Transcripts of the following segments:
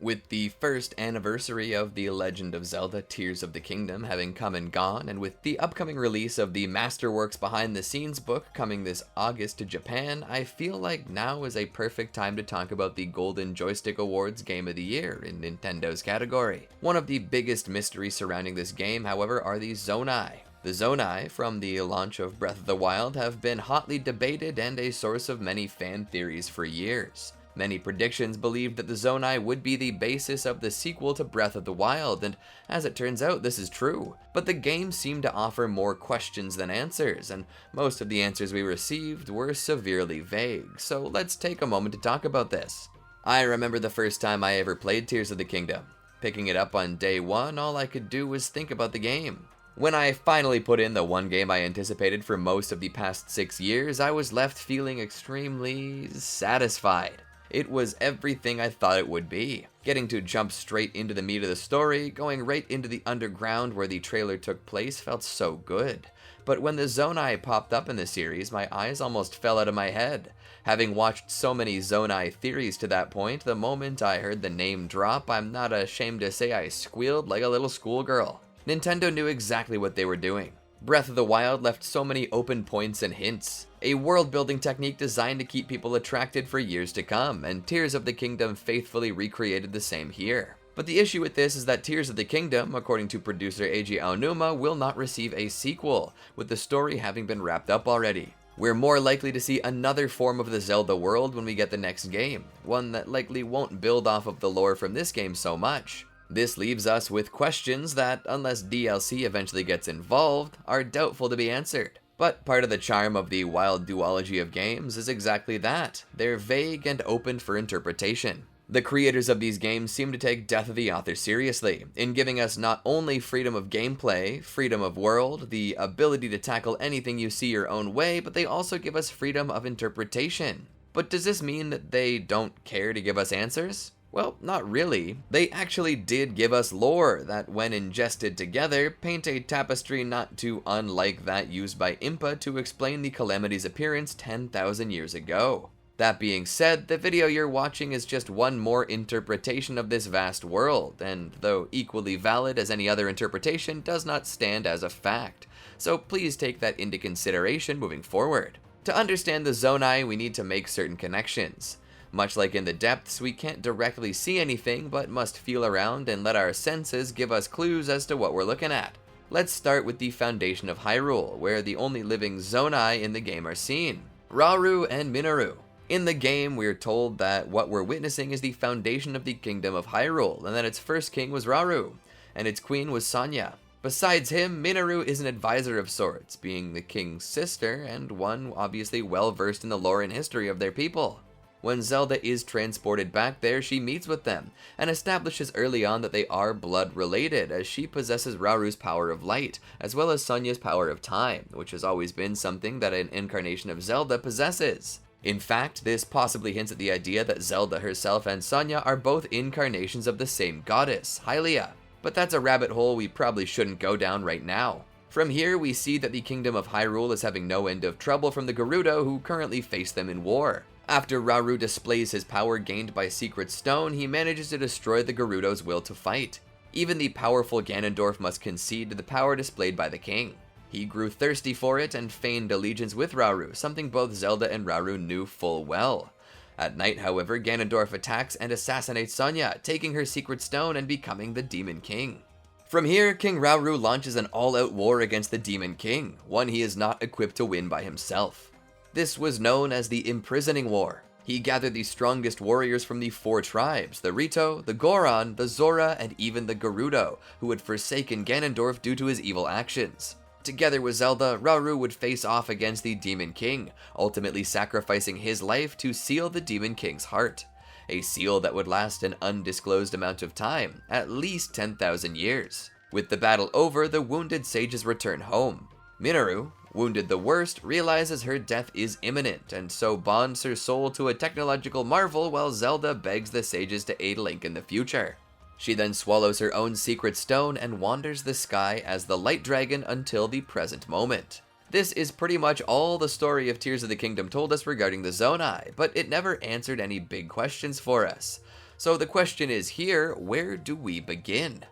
With the first anniversary of the Legend of Zelda Tears of the Kingdom having come and gone, and with the upcoming release of the Masterworks behind the scenes book coming this August to Japan, I feel like now is a perfect time to talk about the Golden Joystick Awards Game of the Year in Nintendo's category. One of the biggest mysteries surrounding this game, however, are the Zonai. The Zonai, from the launch of Breath of the Wild, have been hotly debated and a source of many fan theories for years. Many predictions believed that the Zonai would be the basis of the sequel to Breath of the Wild, and as it turns out, this is true. But the game seemed to offer more questions than answers, and most of the answers we received were severely vague, so let's take a moment to talk about this. I remember the first time I ever played Tears of the Kingdom. Picking it up on day one, all I could do was think about the game. When I finally put in the one game I anticipated for most of the past 6 years, I was left feeling extremely satisfied. It was everything I thought it would be. Getting to jump straight into the meat of the story, going right into the underground where the trailer took place felt so good. But when the Zonai popped up in the series, my eyes almost fell out of my head. Having watched so many Zonai theories to that point, the moment I heard the name drop, I'm not ashamed to say I squealed like a little schoolgirl. Nintendo knew exactly what they were doing. Breath of the Wild left so many open points and hints. A world-building technique designed to keep people attracted for years to come, and Tears of the Kingdom faithfully recreated the same here. But the issue with this is that Tears of the Kingdom, according to producer Eiji Aonuma, will not receive a sequel, with the story having been wrapped up already. We're more likely to see another form of the Zelda world when we get the next game, one that likely won't build off of the lore from this game so much. This leaves us with questions that, unless DLC eventually gets involved, are doubtful to be answered. But part of the charm of the wild duology of games is exactly that. They're vague and open for interpretation. The creators of these games seem to take Death of the Author seriously, in giving us not only freedom of gameplay, freedom of world, the ability to tackle anything you see your own way, but they also give us freedom of interpretation. But does this mean that they don't care to give us answers? Well, not really. They actually did give us lore that, when ingested together, paint a tapestry not too unlike that used by Impa to explain the Calamity's appearance 10,000 years ago. That being said, the video you're watching is just one more interpretation of this vast world, and though equally valid as any other interpretation, does not stand as a fact. So please take that into consideration moving forward. To understand the Zonai, we need to make certain connections. Much like in the depths, we can't directly see anything, but must feel around and let our senses give us clues as to what we're looking at. Let's start with the foundation of Hyrule, where the only living Zonai in the game are seen: Rauru and Minoru. In the game, we're told that what we're witnessing is the foundation of the Kingdom of Hyrule, and that its first king was Rauru, and its queen was Sonia. Besides him, Minoru is an advisor of sorts, being the king's sister, and one obviously well versed in the lore and history of their people. When Zelda is transported back there, she meets with them, and establishes early on that they are blood related, as she possesses Rauru's power of light, as well as Sonia's power of time, which has always been something that an incarnation of Zelda possesses. In fact, this possibly hints at the idea that Zelda herself and Sonia are both incarnations of the same goddess, Hylia. But that's a rabbit hole we probably shouldn't go down right now. From here, we see that the Kingdom of Hyrule is having no end of trouble from the Gerudo, who currently face them in war. After Rauru displays his power gained by Secret Stone, he manages to destroy the Gerudo's will to fight. Even the powerful Ganondorf must concede to the power displayed by the king. He grew thirsty for it and feigned allegiance with Rauru, something both Zelda and Rauru knew full well. At night, however, Ganondorf attacks and assassinates Sonia, taking her Secret Stone and becoming the Demon King. From here, King Rauru launches an all-out war against the Demon King, one he is not equipped to win by himself. This was known as the Imprisoning War. He gathered the strongest warriors from the 4 tribes, the Rito, the Goron, the Zora, and even the Gerudo, who had forsaken Ganondorf due to his evil actions. Together with Zelda, Rauru would face off against the Demon King, ultimately sacrificing his life to seal the Demon King's heart. A seal that would last an undisclosed amount of time, at least 10,000 years. With the battle over, the wounded sages return home. Minoru, wounded the worst, realizes her death is imminent, and so bonds her soul to a technological marvel while Zelda begs the sages to aid Link in the future. She then swallows her own secret stone and wanders the sky as the Light Dragon until the present moment. This is pretty much all the story of Tears of the Kingdom told us regarding the Zonai, but it never answered any big questions for us. So the question is here, where do we begin?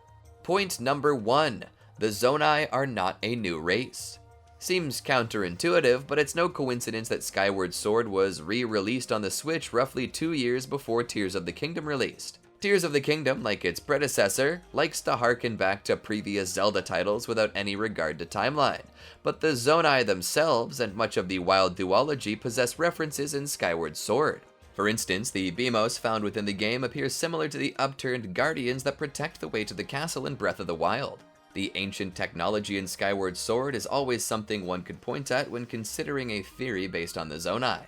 Point number 1. The Zonai are not a new race. Seems counterintuitive, but it's no coincidence that Skyward Sword was re-released on the Switch roughly 2 years before Tears of the Kingdom released. Tears of the Kingdom, like its predecessor, likes to harken back to previous Zelda titles without any regard to timeline, but the Zonai themselves and much of the Wild Duology possess references in Skyward Sword. For instance, the Beamos found within the game appear similar to the upturned guardians that protect the way to the castle in Breath of the Wild. The ancient technology in Skyward Sword is always something one could point at when considering a theory based on the Zonai.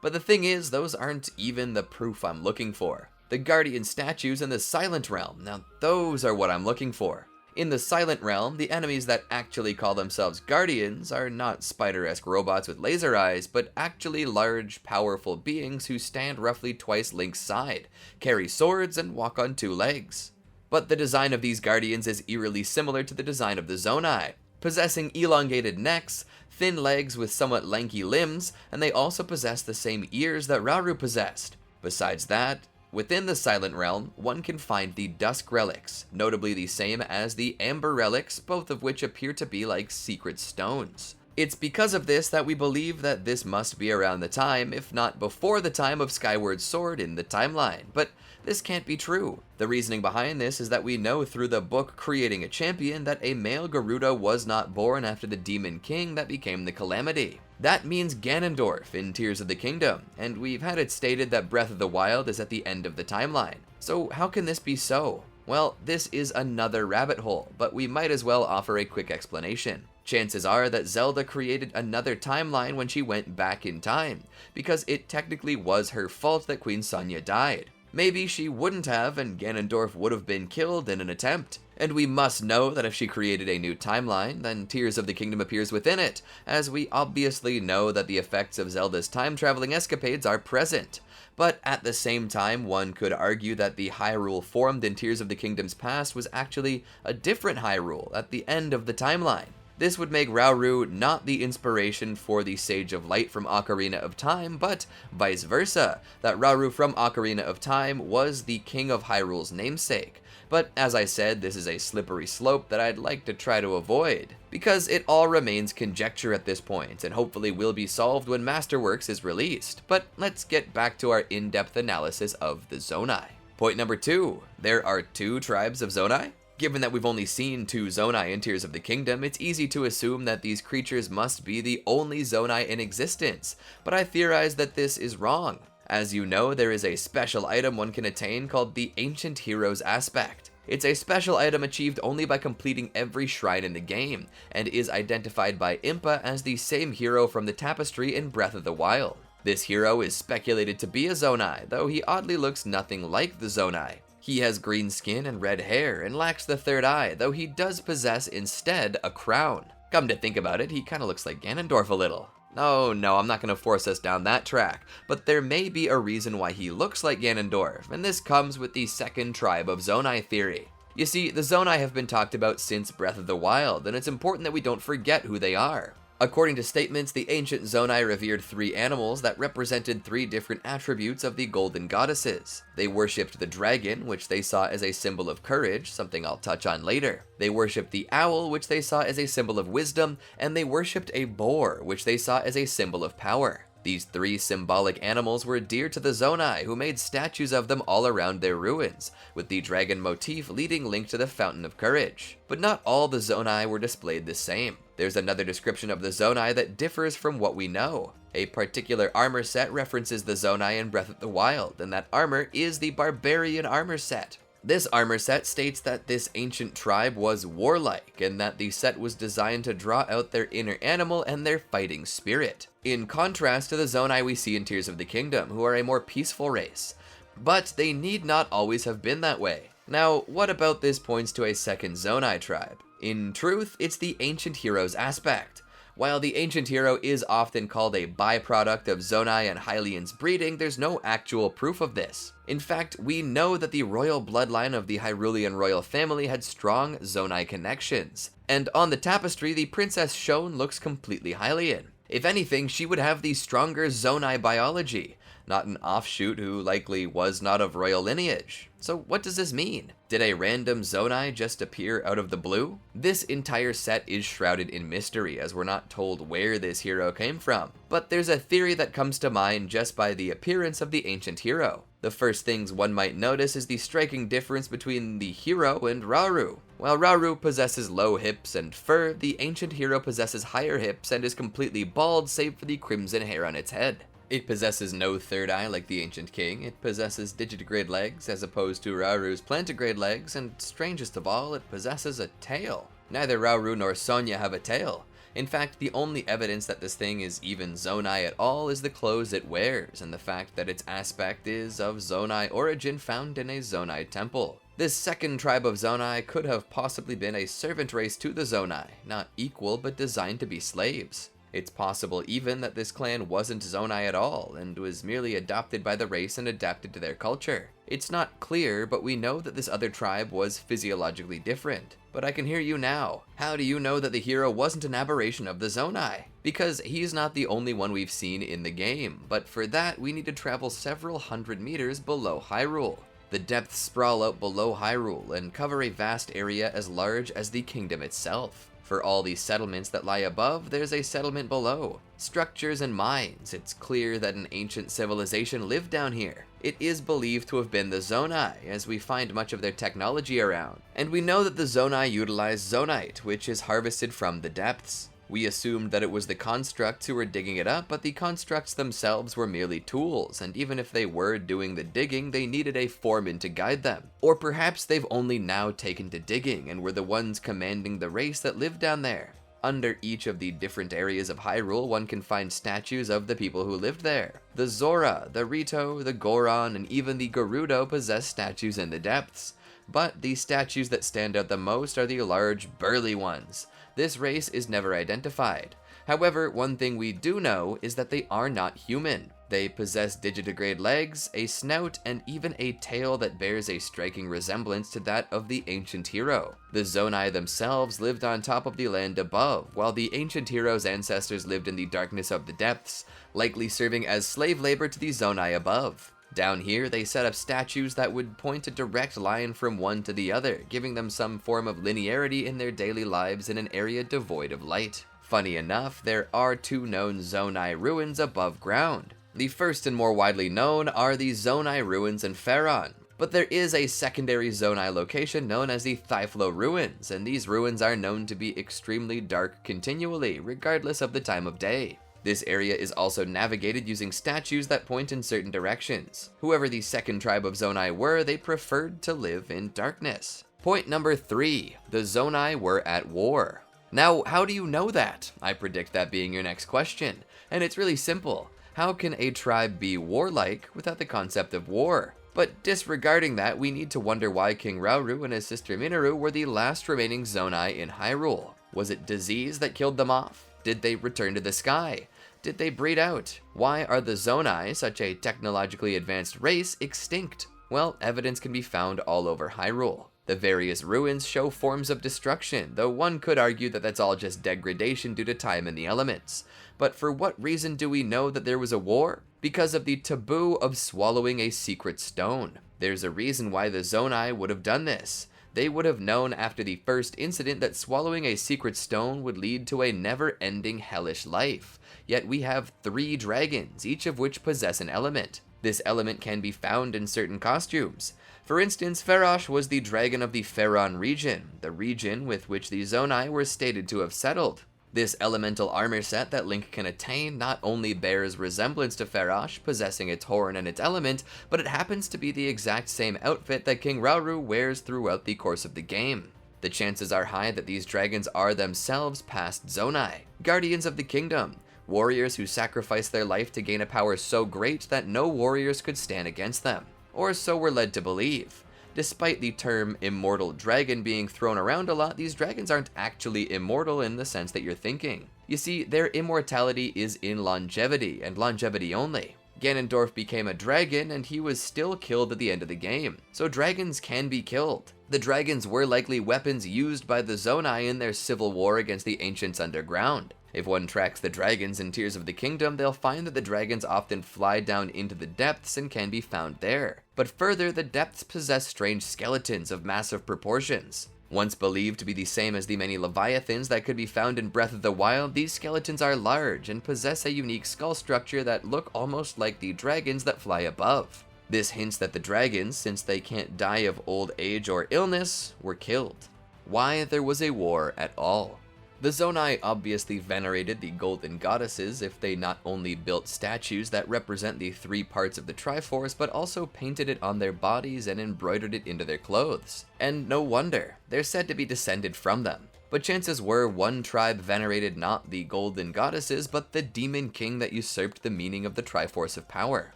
But the thing is, those aren't even the proof I'm looking for. The Guardian statues in the Silent Realm, now those are what I'm looking for. In the Silent Realm, the enemies that actually call themselves Guardians are not spider-esque robots with laser eyes, but actually large, powerful beings who stand roughly twice Link's side, carry swords, and walk on 2 legs. But the design of these Guardians is eerily similar to the design of the Zonai, possessing elongated necks, thin legs with somewhat lanky limbs, and they also possess the same ears that Rauru possessed. Besides that, within the Silent Realm, one can find the Dusk Relics, notably the same as the Amber Relics, both of which appear to be like secret stones. It's because of this that we believe that this must be around the time, if not before the time of Skyward Sword in the timeline, but this can't be true. The reasoning behind this is that we know through the book Creating a Champion that a male Garuda was not born after the Demon King that became the Calamity. That means Ganondorf in Tears of the Kingdom, and we've had it stated that Breath of the Wild is at the end of the timeline. So how can this be so? Well, this is another rabbit hole, but we might as well offer a quick explanation. Chances are that Zelda created another timeline when she went back in time, because it technically was her fault that Queen Sonia died. Maybe she wouldn't have, and Ganondorf would have been killed in an attempt. And we must know that if she created a new timeline, then Tears of the Kingdom appears within it, as we obviously know that the effects of Zelda's time-traveling escapades are present. But at the same time, one could argue that the Hyrule formed in Tears of the Kingdom's past was actually a different Hyrule at the end of the timeline. This would make Rauru not the inspiration for the Sage of Light from Ocarina of Time, but vice versa, that Rauru from Ocarina of Time was the King of Hyrule's namesake. But as I said, this is a slippery slope that I'd like to try to avoid, because it all remains conjecture at this point, and hopefully will be solved when Masterworks is released. But let's get back to our in-depth analysis of the Zonai. Point number 2, there are 2 tribes of Zonai? Given that we've only seen 2 Zonai in Tears of the Kingdom, it's easy to assume that these creatures must be the only Zonai in existence, but I theorize that this is wrong. As you know, there is a special item one can attain called the Ancient Heroes aspect. It's a special item achieved only by completing every shrine in the game, and is identified by Impa as the same hero from the tapestry in Breath of the Wild. This hero is speculated to be a Zonai, though he oddly looks nothing like the Zonai. He has green skin and red hair, and lacks the third eye, though he does possess instead a crown. Come to think about it, he kinda looks like Ganondorf a little. No, I'm not gonna force us down that track, but there may be a reason why he looks like Ganondorf, and this comes with the second tribe of Zonai theory. You see, the Zonai have been talked about since Breath of the Wild, and it's important that we don't forget who they are. According to statements, the ancient Zonai revered 3 animals that represented 3 different attributes of the golden goddesses. They worshipped the dragon, which they saw as a symbol of courage, something I'll touch on later. They worshipped the owl, which they saw as a symbol of wisdom, and they worshipped a boar, which they saw as a symbol of power. These 3 symbolic animals were dear to the Zonai, who made statues of them all around their ruins, with the dragon motif leading Link to the Fountain of Courage. But not all the Zonai were displayed the same. There's another description of the Zonai that differs from what we know. A particular armor set references the Zonai in Breath of the Wild, and that armor is the Barbarian armor set. This armor set states that this ancient tribe was warlike, and that the set was designed to draw out their inner animal and their fighting spirit. In contrast to the Zonai we see in Tears of the Kingdom, who are a more peaceful race. But they need not always have been that way. Now, what about this points to a second Zonai tribe? In truth, it's the Ancient Heroes aspect. While the Ancient Hero is often called a byproduct of Zonai and Hylian's breeding, there's no actual proof of this. In fact, we know that the royal bloodline of the Hyrulean royal family had strong Zonai connections. And on the tapestry, the princess shown looks completely Hylian. If anything, she would have the stronger Zonai biology. not an offshoot who likely was not of royal lineage. So what does this mean? Did a random Zonai just appear out of the blue? This entire set is shrouded in mystery, as we're not told where this hero came from. But there's a theory that comes to mind just by the appearance of the ancient hero. The first things one might notice is the striking difference between the hero and Rauru. While Rauru possesses low hips and fur, the ancient hero possesses higher hips and is completely bald save for the crimson hair on its head. It possesses no third eye like the ancient king, it possesses digitigrade legs as opposed to Rauru's plantigrade legs, and strangest of all, it possesses a tail. Neither Rauru nor Sonia have a tail. In fact, the only evidence that this thing is even Zonai at all is the clothes it wears, and the fact that its aspect is of Zonai origin found in a Zonai temple. This second tribe of Zonai could have possibly been a servant race to the Zonai, not equal but designed to be slaves. It's possible even that this clan wasn't Zonai at all, and was merely adopted by the race and adapted to their culture. It's not clear, but we know that this other tribe was physiologically different. But I can hear you now. How do you know that the hero wasn't an aberration of the Zonai? Because he's not the only one we've seen in the game, but for that we need to travel several hundred meters below Hyrule. The depths sprawl out below Hyrule and cover a vast area as large as the kingdom itself. For all these settlements that lie above, there's a settlement below. Structures and mines, it's clear that an ancient civilization lived down here. It is believed to have been the Zonai, as we find much of their technology around. And we know that the Zonai utilize Zonite, which is harvested from the depths. We assumed that it was the constructs who were digging it up, but the constructs themselves were merely tools, and even if they were doing the digging, they needed a foreman to guide them. Or perhaps they've only now taken to digging, and were the ones commanding the race that lived down there. Under each of the different areas of Hyrule, one can find statues of the people who lived there. The Zora, the Rito, the Goron, and even the Gerudo possess statues in the depths. But the statues that stand out the most are the large, burly ones. This race is never identified. However, one thing we do know is that they are not human. They possess digitigrade legs, a snout, and even a tail that bears a striking resemblance to that of the ancient hero. The Zonai themselves lived on top of the land above, while the ancient hero's ancestors lived in the darkness of the depths, likely serving as slave labor to the Zonai above. Down here, they set up statues that would point a direct line from one to the other, giving them some form of linearity in their daily lives in an area devoid of light. Funny enough, there are two known Zonai ruins above ground. The first and more widely known are the Zonai ruins in Faron, but there is a secondary Zonai location known as the Thyflo ruins, and these ruins are known to be extremely dark continually, regardless of the time of day. This area is also navigated using statues that point in certain directions. Whoever the second tribe of Zonai were, they preferred to live in darkness. Point number 3, the Zonai were at war. Now, how do you know that? I predict that being your next question. And it's really simple. How can a tribe be warlike without the concept of war? But disregarding that, we need to wonder why King Rauru and his sister Minoru were the last remaining Zonai in Hyrule. Was it disease that killed them off? Did they return to the sky? Did they breed out? Why are the Zonai, such a technologically advanced race, extinct? Well, evidence can be found all over Hyrule. The various ruins show forms of destruction, though one could argue that that's all just degradation due to time and the elements. But for what reason do we know that there was a war? Because of the taboo of swallowing a secret stone. There's a reason why the Zonai would have done this. They would have known after the first incident that swallowing a secret stone would lead to a never-ending hellish life. Yet we have 3 dragons, each of which possess an element. This element can be found in certain costumes. For instance, Farosh was the dragon of the Faron region, the region with which the Zonai were stated to have settled. This elemental armor set that Link can attain not only bears resemblance to Farosh, possessing its horn and its element, but it happens to be the exact same outfit that King Rauru wears throughout the course of the game. The chances are high that these dragons are themselves past Zonai, guardians of the kingdom, warriors who sacrificed their life to gain a power so great that no warriors could stand against them. Or so we're led to believe. Despite the term immortal dragon being thrown around a lot, these dragons aren't actually immortal in the sense that you're thinking. You see, their immortality is in longevity, and longevity only. Ganondorf became a dragon, and he was still killed at the end of the game. So dragons can be killed. The dragons were likely weapons used by the Zonai in their civil war against the Ancients underground. If one tracks the dragons in Tears of the Kingdom, they'll find that the dragons often fly down into the depths and can be found there. But further, the depths possess strange skeletons of massive proportions. Once believed to be the same as the many leviathans that could be found in Breath of the Wild, these skeletons are large and possess a unique skull structure that look almost like the dragons that fly above. This hints that the dragons, since they can't die of old age or illness, were killed. Why there was a war at all. The Zonai obviously venerated the golden goddesses if they not only built statues that represent the 3 parts of the Triforce, but also painted it on their bodies and embroidered it into their clothes. And no wonder, they're said to be descended from them. But chances were one tribe venerated not the golden goddesses, but the demon king that usurped the meaning of the Triforce of power.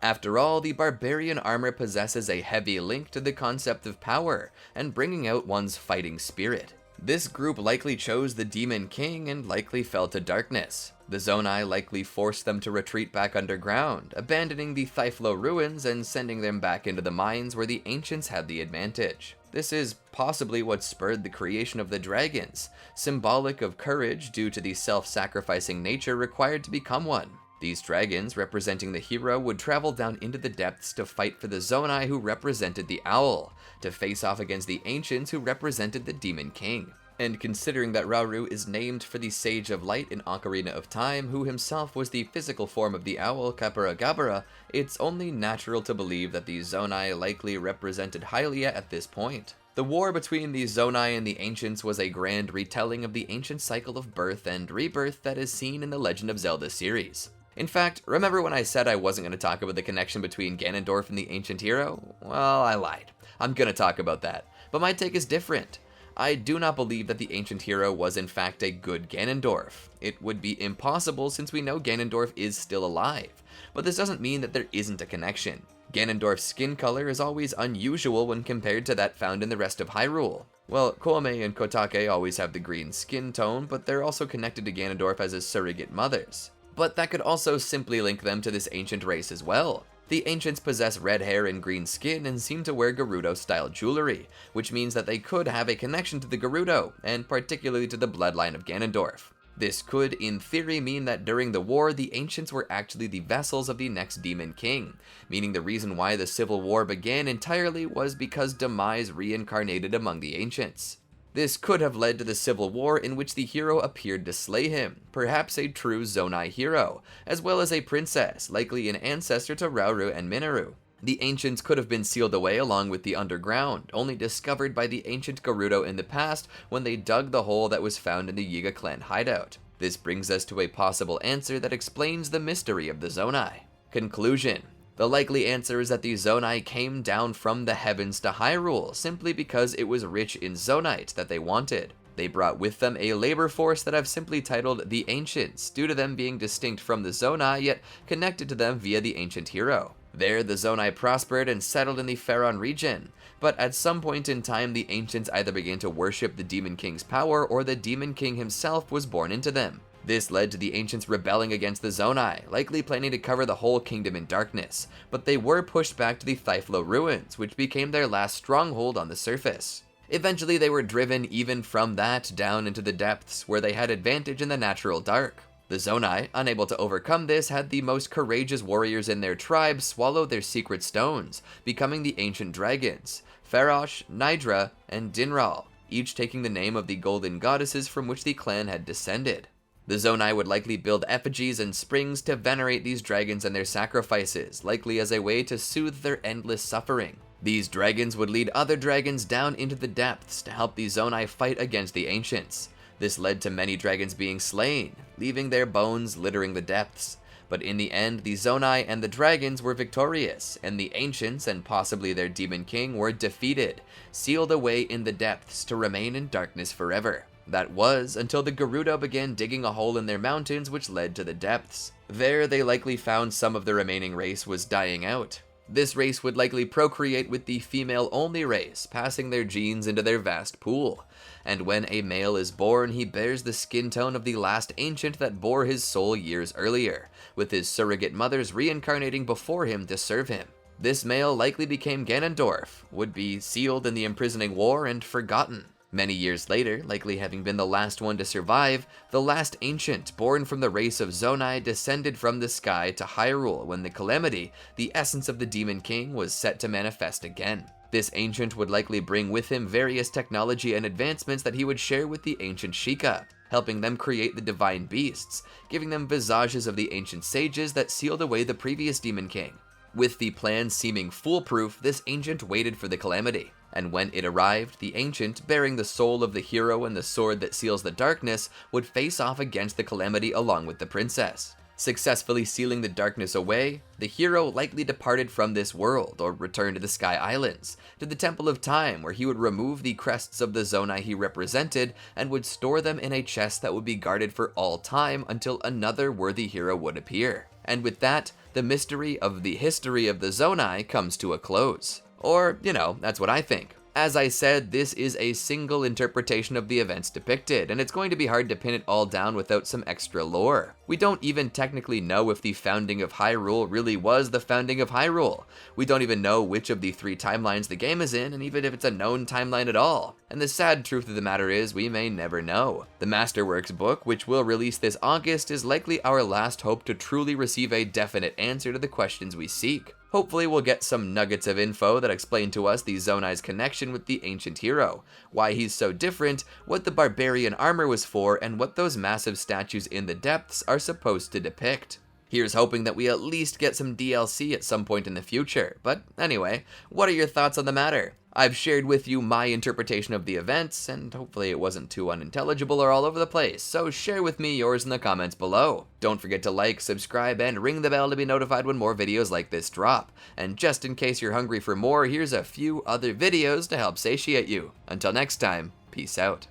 After all, the barbarian armor possesses a heavy link to the concept of power and bringing out one's fighting spirit. This group likely chose the Demon King and likely fell to darkness. The Zonai likely forced them to retreat back underground, abandoning the Thyphlo ruins and sending them back into the mines where the ancients had the advantage. This is possibly what spurred the creation of the dragons, symbolic of courage due to the self-sacrificing nature required to become one. These dragons, representing the hero, would travel down into the depths to fight for the Zonai who represented the owl, to face off against the ancients who represented the Demon King. And considering that Rauru is named for the Sage of Light in Ocarina of Time, who himself was the physical form of the owl Kapara Gabara, it's only natural to believe that the Zonai likely represented Hylia at this point. The war between the Zonai and the Ancients was a grand retelling of the ancient cycle of birth and rebirth that is seen in the Legend of Zelda series. In fact, remember when I said I wasn't going to talk about the connection between Ganondorf and the ancient hero? Well, I lied. I'm going to talk about that. But my take is different. I do not believe that the ancient hero was in fact a good Ganondorf. It would be impossible since we know Ganondorf is still alive. But this doesn't mean that there isn't a connection. Ganondorf's skin color is always unusual when compared to that found in the rest of Hyrule. Well, Koume and Kotake always have the green skin tone, but they're also connected to Ganondorf as his surrogate mothers. But that could also simply link them to this ancient race as well. The ancients possess red hair and green skin and seem to wear Gerudo-style jewelry, which means that they could have a connection to the Gerudo, and particularly to the bloodline of Ganondorf. This could, in theory, mean that during the war, the ancients were actually the vassals of the next Demon King, meaning the reason why the civil war began entirely was because Demise reincarnated among the ancients. This could have led to the civil war in which the hero appeared to slay him, perhaps a true Zonai hero, as well as a princess, likely an ancestor to Rauru and Minoru. The ancients could have been sealed away along with the underground, only discovered by the ancient Gerudo in the past when they dug the hole that was found in the Yiga clan hideout. This brings us to a possible answer that explains the mystery of the Zonai. Conclusion. The likely answer is that the Zonai came down from the heavens to Hyrule simply because it was rich in Zonite that they wanted. They brought with them a labor force that I've simply titled the Ancients, due to them being distinct from the Zonai yet connected to them via the ancient hero. There, the Zonai prospered and settled in the Faron region, but at some point in time the Ancients either began to worship the Demon King's power or the Demon King himself was born into them. This led to the ancients rebelling against the Zonai, likely planning to cover the whole kingdom in darkness, but they were pushed back to the Thyphlo ruins, which became their last stronghold on the surface. Eventually they were driven even from that down into the depths, where they had advantage in the natural dark. The Zonai, unable to overcome this, had the most courageous warriors in their tribe swallow their secret stones, becoming the ancient dragons, Farosh, Nidra, and Dinral, each taking the name of the golden goddesses from which the clan had descended. The Zonai would likely build effigies and springs to venerate these dragons and their sacrifices, likely as a way to soothe their endless suffering. These dragons would lead other dragons down into the depths to help the Zonai fight against the ancients. This led to many dragons being slain, leaving their bones littering the depths. But in the end, the Zonai and the dragons were victorious, and the ancients and possibly their Demon King were defeated, sealed away in the depths to remain in darkness forever. That was until the Gerudo began digging a hole in their mountains which led to the depths. There they likely found some of the remaining race was dying out. This race would likely procreate with the female-only race, passing their genes into their vast pool. And when a male is born, he bears the skin tone of the last ancient that bore his soul years earlier, with his surrogate mothers reincarnating before him to serve him. This male likely became Ganondorf, would be sealed in the imprisoning war and forgotten. Many years later, likely having been the last one to survive, the last ancient born from the race of Zonai descended from the sky to Hyrule when the calamity, the essence of the Demon King, was set to manifest again. This ancient would likely bring with him various technology and advancements that he would share with the ancient Sheikah, helping them create the divine beasts, giving them visages of the ancient sages that sealed away the previous Demon King. With the plan seeming foolproof, this ancient waited for the calamity, and when it arrived, the ancient, bearing the soul of the hero and the sword that seals the darkness, would face off against the calamity along with the princess. Successfully sealing the darkness away, the hero likely departed from this world, or returned to the Sky Islands, to the Temple of Time, where he would remove the crests of the Zonai he represented, and would store them in a chest that would be guarded for all time until another worthy hero would appear. And with that, the mystery of the history of the Zonai comes to a close. Or, that's what I think. As I said, this is a single interpretation of the events depicted, and it's going to be hard to pin it all down without some extra lore. We don't even technically know if the founding of Hyrule really was the founding of Hyrule. We don't even know which of the 3 timelines the game is in, and even if it's a known timeline at all. And the sad truth of the matter is, we may never know. The Masterworks book, which will release this August, is likely our last hope to truly receive a definite answer to the questions we seek. Hopefully we'll get some nuggets of info that explain to us the Zonai's connection with the ancient hero, why he's so different, what the barbarian armor was for, and what those massive statues in the depths are supposed to depict. Here's hoping that we at least get some DLC at some point in the future. But anyway, what are your thoughts on the matter? I've shared with you my interpretation of the events, and hopefully it wasn't too unintelligible or all over the place, so share with me yours in the comments below. Don't forget to like, subscribe, and ring the bell to be notified when more videos like this drop. And just in case you're hungry for more, here's a few other videos to help satiate you. Until next time, peace out.